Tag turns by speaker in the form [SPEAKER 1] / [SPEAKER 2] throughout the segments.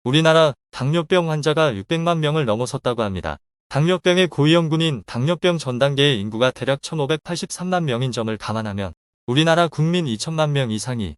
[SPEAKER 1] 우리나라 당뇨병 환자가 600만 명을 넘어섰다고 합니다. 당뇨병의 고위험군인 당뇨병 전 단계의 인구가 대략 1583만 명인 점을 감안하면 우리나라 국민 2천만 명 이상이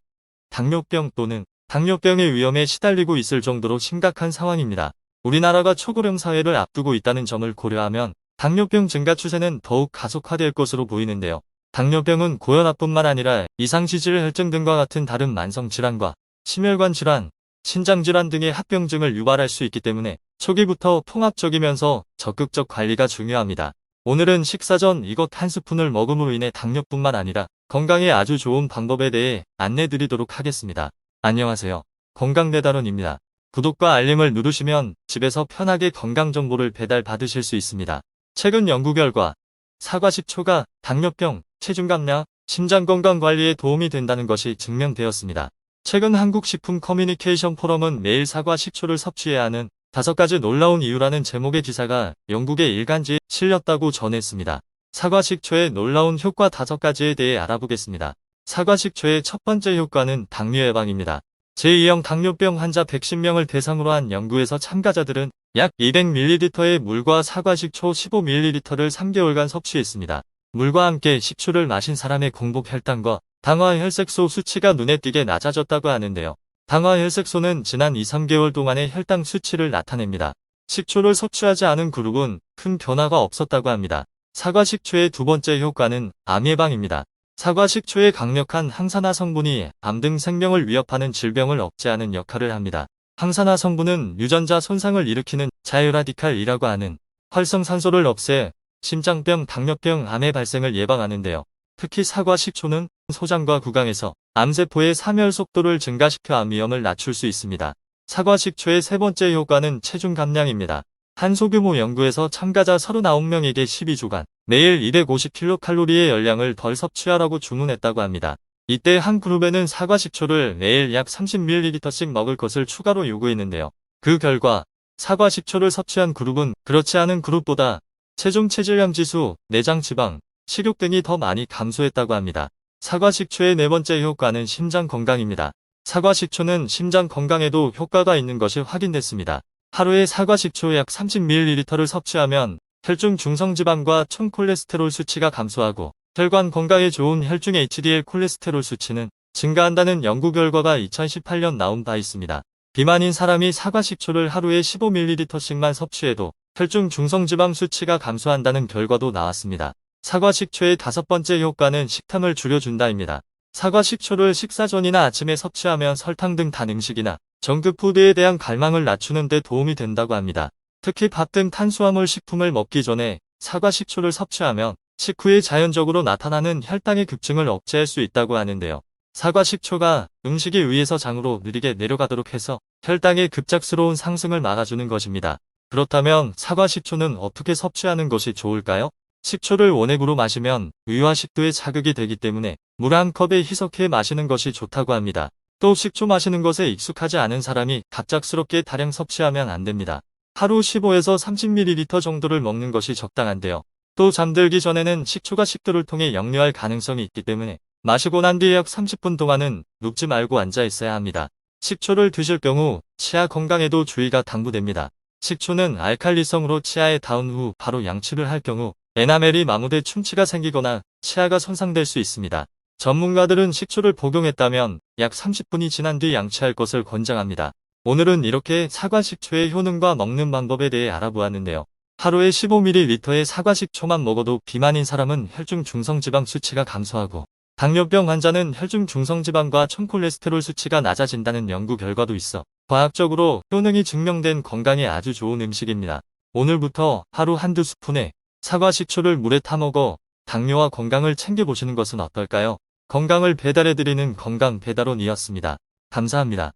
[SPEAKER 1] 당뇨병 또는 당뇨병의 위험에 시달리고 있을 정도로 심각한 상황입니다. 우리나라가 초고령 사회를 앞두고 있다는 점을 고려하면 당뇨병 증가 추세는 더욱 가속화될 것으로 보이는데요. 당뇨병은 고혈압뿐만 아니라 이상지질 혈증 등과 같은 다른 만성질환과 심혈관 질환, 신장질환 등의 합병증을 유발할 수 있기 때문에 초기부터 통합적이면서 적극적 관리가 중요합니다. 오늘은 식사 전 이것 한 스푼을 먹음으로 인해 당뇨뿐만 아니라 건강에 아주 좋은 방법에 대해 안내드리도록 하겠습니다. 안녕하세요. 건강배달원입니다. 구독과 알림을 누르시면 집에서 편하게 건강정보를 배달받으실 수 있습니다. 최근 연구 결과 사과식초가 당뇨병, 체중 감량, 심장건강 관리에 도움이 된다는 것이 증명되었습니다. 최근 한국식품 커뮤니케이션 포럼은 매일 사과식초를 섭취해야 하는 5가지 놀라운 이유라는 제목의 기사가 영국의 일간지에 실렸다고 전했습니다. 사과식초의 놀라운 효과 5가지에 대해 알아보겠습니다. 사과식초의 첫 번째 효과는 당뇨 예방입니다. 제2형 당뇨병 환자 110명을 대상으로 한 연구에서 참가자들은 약 200ml의 물과 사과식초 15ml를 3개월간 섭취했습니다. 물과 함께 식초를 마신 사람의 공복 혈당과 당화혈색소 수치가 눈에 띄게 낮아졌다고 하는데요. 당화혈색소는 지난 2-3개월 동안의 혈당 수치를 나타냅니다. 식초를 섭취하지 않은 그룹은 큰 변화가 없었다고 합니다. 사과식초의 두 번째 효과는 암 예방입니다. 사과식초의 강력한 항산화 성분이 암 등 생명을 위협하는 질병을 억제하는 역할을 합니다. 항산화 성분은 유전자 손상을 일으키는 자유라디칼이라고 하는 활성산소를 없애 심장병, 당뇨병, 암의 발생을 예방하는데요. 특히 사과식초는 소장과 구강에서 암세포의 사멸 속도를 증가시켜 암 위험을 낮출 수 있습니다. 사과식초의 세 번째 효과는 체중 감량입니다. 한 소규모 연구에서 참가자 39명에게 12주간 매일 250kcal의 열량을 덜 섭취하라고 주문했다고 합니다. 이때 한 그룹에는 사과식초를 매일 약 30ml씩 먹을 것을 추가로 요구했는데요. 그 결과 사과식초를 섭취한 그룹은 그렇지 않은 그룹보다 체중 체질량 지수, 내장 지방, 식욕 등이 더 많이 감소했다고 합니다. 사과식초의 네 번째 효과는 심장 건강입니다. 사과식초는 심장 건강에도 효과가 있는 것이 확인됐습니다. 하루에 사과식초 약 30ml를 섭취하면 혈중 중성지방과 촌콜레스테롤 수치가 감소하고 혈관 건강에 좋은 혈중 HDL 콜레스테롤 수치는 증가한다는 연구 결과가 2018년 나온 바 있습니다. 비만인 사람이 사과식초를 하루에 15ml씩만 섭취해도 혈중 중성지방 수치가 감소한다는 결과도 나왔습니다. 사과식초의 다섯 번째 효과는 식탐을 줄여준다입니다. 사과식초를 식사 전이나 아침에 섭취하면 설탕 등 단 음식이나 정크푸드에 대한 갈망을 낮추는 데 도움이 된다고 합니다. 특히 밥 등 탄수화물 식품을 먹기 전에 사과식초를 섭취하면 식후에 자연적으로 나타나는 혈당의 급증을 억제할 수 있다고 하는데요. 사과식초가 음식이 위에서 장으로 느리게 내려가도록 해서 혈당의 급작스러운 상승을 막아주는 것입니다. 그렇다면 사과식초는 어떻게 섭취하는 것이 좋을까요? 식초를 원액으로 마시면 위와 식도에 자극이 되기 때문에 물 한 컵에 희석해 마시는 것이 좋다고 합니다. 또 식초 마시는 것에 익숙하지 않은 사람이 갑작스럽게 다량 섭취하면 안 됩니다. 하루 15에서 30ml 정도를 먹는 것이 적당한데요. 또 잠들기 전에는 식초가 식도를 통해 역류할 가능성이 있기 때문에 마시고 난 뒤 약 30분 동안은 눕지 말고 앉아 있어야 합니다. 식초를 드실 경우 치아 건강에도 주의가 당부됩니다. 식초는 알칼리성으로 치아에 닿은 후 바로 양치를 할 경우 에나멜이 마모돼 충치가 생기거나 치아가 손상될 수 있습니다. 전문가들은 식초를 복용했다면 약 30분이 지난 뒤 양치할 것을 권장합니다. 오늘은 이렇게 사과식초의 효능과 먹는 방법에 대해 알아보았는데요. 하루에 15ml의 사과식초만 먹어도 비만인 사람은 혈중 중성지방 수치가 감소하고 당뇨병 환자는 혈중 중성지방과 촌콜레스테롤 수치가 낮아진다는 연구 결과도 있어 과학적으로 효능이 증명된 건강에 아주 좋은 음식입니다. 오늘부터 하루 한두 스푼의 사과식초를 물에 타먹어 당뇨와 건강을 챙겨보시는 것은 어떨까요? 건강을 배달해드리는 건강배달원이었습니다. 감사합니다.